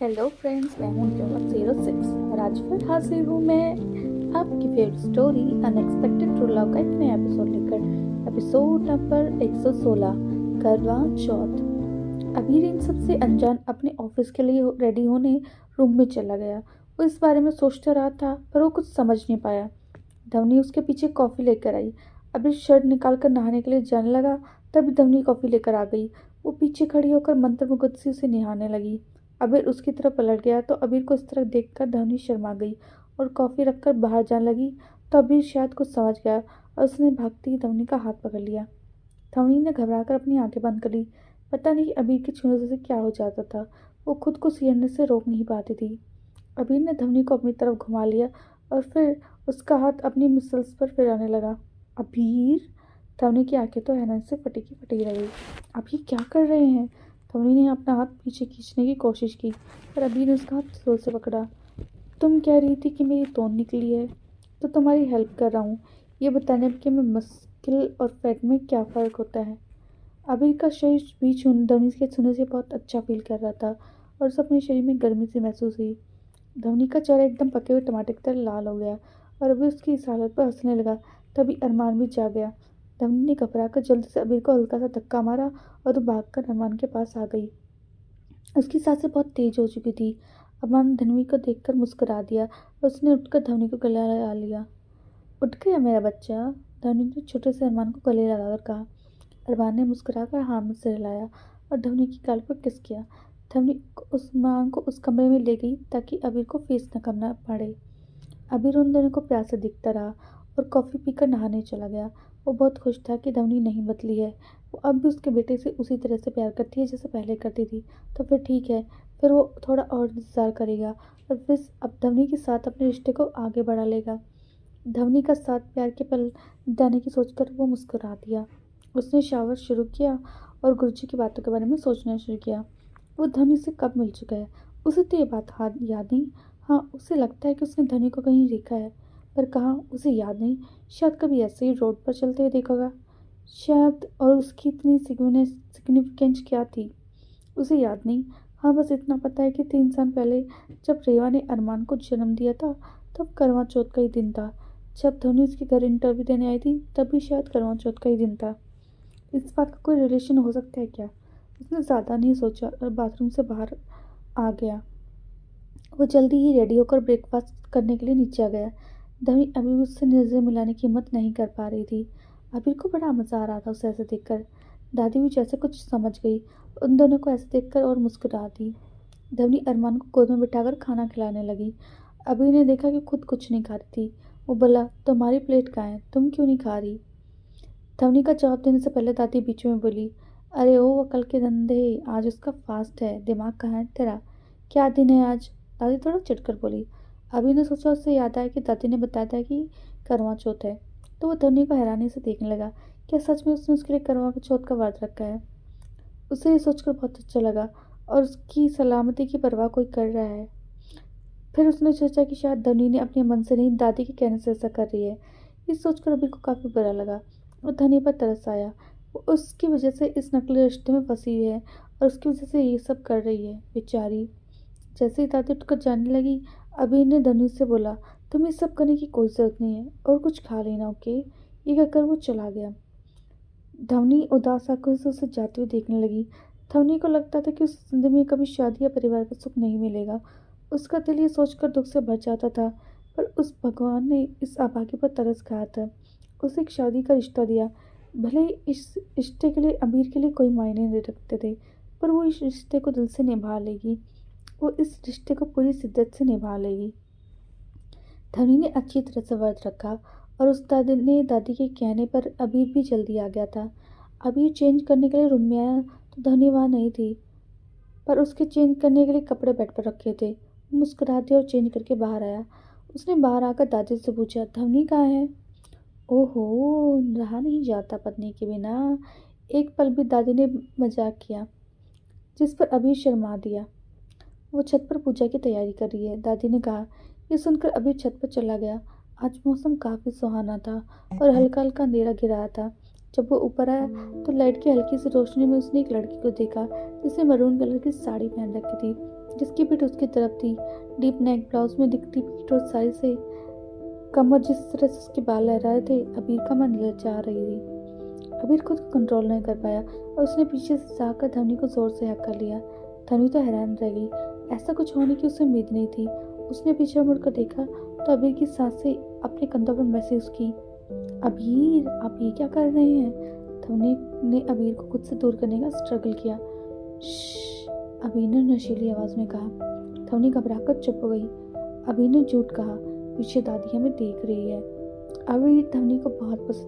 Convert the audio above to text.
Hello friends, मैं हूं Joma06 और आज फिर हाजिर हूं मैं आपकी favourite story unexpected true love का एक नया एपिसोड लेकर। एपिसोड नंबर 116, करवा चौथ। अबीर इन सबसे अनजान अपने ऑफिस के लिए रेडी होने रूम में चला गया। वो इस बारे में सोचता रहा था पर वो कुछ समझ नहीं पाया। धवनी उसके पीछे कॉफ़ी लेकर आई। अबीर शर्ट निकाल कर नहाने के लिए जाने लगा, तभी धवनी कॉफ़ी लेकर आ गई। वो पीछे खड़ी होकर मंत्रमुग्ध से उसे निहारने लगी। अबीर उसकी तरफ पलट गया तो अबीर को इस तरह देखकर धवनी शर्मा गई और कॉफ़ी रखकर बाहर जाने लगी। तो अबीर शायद कुछ समझ गया और उसने भागती हुई धवनी का हाथ पकड़ लिया। धवनी ने घबराकर अपनी आंखें बंद कर ली। पता नहीं अबीर के छूने से क्या हो जाता था, वो खुद को सिहरने से रोक नहीं पाती थी। अबीर ने धवनी को अपनी तरफ घुमा लिया और फिर उसका हाथ अपनी मिसल्स पर फिराने लगा। अबीर! धवनी की आंखें तो हैरानी से फटी की फटी रह गई। आप ये क्या कर रहे हैं? धवनी ने अपना हाथ पीछे खींचने की कोशिश की पर अबीर ने उसका हाथ जोर से पकड़ा। तुम कह रही थी कि मेरी तोन निकली है तो तुम्हारी हेल्प कर रहा हूँ, ये बताने कि मैं मस्किल और फैट में क्या फ़र्क होता है। अबीर का शरीर भी धवनी के छूने से बहुत अच्छा फील कर रहा था और उसे अपने शरीर में गर्मी सी महसूस हुई। धवनी का चेहरा एकदम पके हुए टमाटर की तरह लाल हो गया और अबीर उसकी इस हालत पर हंसने लगा। तभी अरमान भी जा गया। धवनी ने घबराकर जल्दी से अबीर को हल्का सा धक्का मारा और वो भागकर अरमान के पास आ गई। उसकी सांसें बहुत तेज हो चुकी थी। अरमान ने धवनी को देखकर मुस्कुरा दिया और उसने उठकर धवनी को गले लगा लिया। उठ गया मेरा बच्चा? धवनी ने छोटे से अरमान को गले लगाकर कहा। अरमान ने मुस्कुराकर हाँ में सिर हिलाया और धवनी की गाल पर किस किया। धवनी उस अरमान को उस कमरे में ले गई ताकि अबीर को फेस न करना पड़े। अबीर उन दोनों को प्यार से दिखता रहा और कॉफ़ी पीकर नहाने चला गया। वो बहुत खुश था कि धवनी नहीं बदली है। वो अब भी उसके बेटे से उसी तरह से प्यार करती है जैसे पहले करती थी। तो फिर ठीक है, फिर वो थोड़ा और इंतज़ार करेगा और फिर अब धवनी के साथ अपने रिश्ते को आगे बढ़ा लेगा। धवनी का साथ प्यार के पल जाने की सोचकर वो मुस्कुरा दिया। उसने शावर शुरू किया और गुरुजी की बातों के बारे में सोचना शुरू किया। वो धवनी से कब मिल चुका है, उसे तो ये बात याद नहीं। हाँ, उसे लगता है कि उसने धवनी को कहीं देखा है, पर कहाँ उसे याद नहीं। शायद कभी ऐसे ही रोड पर चलते हुए देखा होगा शायद, और उसकी इतनी सिग्निफिकेंस क्या थी उसे याद नहीं। हाँ, बस इतना पता है कि 3 साल पहले जब रेवा ने अरमान को जन्म दिया था तब करवा चौथ का ही दिन था। जब धवनी उसके घर इंटरव्यू देने आई थी तब भी शायद करवा चौथ का ही दिन था। इस बात का कोई रिलेशन हो सकता है क्या? उसने ज़्यादा नहीं सोचा और बाथरूम से बाहर आ गया। वो जल्दी ही रेडी होकर ब्रेकफास्ट करने के लिए नीचे आ गया। धवनी अभी भी उससे नज़र मिलाने की हिम्मत नहीं कर पा रही थी। अबीर को बड़ा मज़ा आ रहा था उसे ऐसे देखकर। दादी भी जैसे कुछ समझ गई, उन दोनों को ऐसे देखकर और मुस्कुरा दी। धवनी अरमान को गोद में बिठाकर खाना खिलाने लगी। अबीर ने देखा कि खुद कुछ नहीं खा रही थी। वो बोला, तुम्हारी प्लेट कहाँ है, तुम क्यों नहीं खा रही? धवनी का जवाब देने से पहले दादी बीच में बोली, अरे ओ अकल के धंधे, आज उसका फास्ट है, दिमाग कहाँ है तेरा? क्या दिन है आज? दादी थोड़ा चिढ़कर बोली। अभी ने सोचा, उससे याद आया कि दादी ने बताया था कि करवा चौथ है। तो वो धवनी को हैरानी से देखने लगा। क्या सच में उसने उसके लिए करवा चौथ का व्रत रखा है? उसे ये सोचकर बहुत अच्छा लगा और उसकी सलामती की परवाह कोई कर रहा है। फिर उसने सोचा कि शायद धवनी ने अपने मन से नहीं, दादी के कहने से ऐसा कर रही है। ये सोचकर अभी को काफ़ी बुरा लगा और धनी पर तरस आया। वो उसकी वजह से इस नकली रिश्ते में फंसी हुई है और उसकी वजह से ये सब कर रही है, बेचारी। जैसे ही दादी उठकर जाने लगी, अबीर ने धनी से बोला, तुम्हें सब करने की कोई ज़रूरत नहीं है और कुछ खा लेना, ओके? ये कहकर वो चला गया। धवनी उदास आंखों से उसे जाते हुए देखने लगी। धवनी को लगता था कि उस जिंदगी में कभी शादी या परिवार का सुख नहीं मिलेगा। उसका दिल ये सोचकर दुख से भर जाता था, पर उस भगवान ने इस अभागे पर तरस खाया था। उसे एक शादी का रिश्ता दिया। भले ही इस रिश्ते के लिए अबीर के लिए कोई मायने नहीं रखते थे, पर वो इस रिश्ते को दिल से निभा लेगी। वो इस रिश्ते को पूरी शिद्दत से निभा लेगी। धनी ने अच्छी तरह से व्रत रखा और उस दादी के कहने पर अबीर भी जल्दी आ गया था। अबीर चेंज करने के लिए रूम में आया तो धनी वहाँ नहीं थी, पर उसके चेंज करने के लिए कपड़े बेड पर रखे थे। वो मुस्कुरा दिया और चेंज करके बाहर आया। उसने बाहर आकर दादी से पूछा, धवनी कहाँ है? ओहो, रहा नहीं जाता पत्नी के बिना। एक पल भी दादी ने मजाक किया, जिस पर अबीर शर्मा दिया। वो छत पर पूजा की तैयारी कर रही है, दादी ने कहा। ये सुनकर अबीर छत पर चला गया। आज मौसम काफ़ी सुहाना था और हल्का हल्का अंधेरा गिरा था। जब वो ऊपर आया तो लाइट की हल्की सी रोशनी में उसने एक लड़की को देखा जिसने मरून कलर की साड़ी पहन रखी थी। जिसकी पीठ उसकी तरफ थी। डीप नेक ब्लाउज में दिखती पीठ और साइज से कमर, जिस तरह से उसके बाल लहरा रहे थे, अबीर का मन ललचा रही थी। अबीर खुद को कंट्रोल नहीं कर पाया और उसने पीछे से जाकर धवनी को जोर से हक कर लिया। धवनी तो हैरान रह गई, ऐसा कुछ होने की उसे उम्मीद नहीं थी। उसने पीछे मुड़कर देखा तो अबीर की सांसें अपने कंधों पर महसूस की। अबीर, आप ये क्या कर रहे हैं? धवनी ने अबीर को खुद से दूर करने का स्ट्रगल किया। अबीर ने नशीली आवाज में कहा। धवनी घबराकर चुप हो गई। अबीर ने झूठ कहा, पीछे दादी हमें देख रही है। अबीर धवनी को बहुत पसंद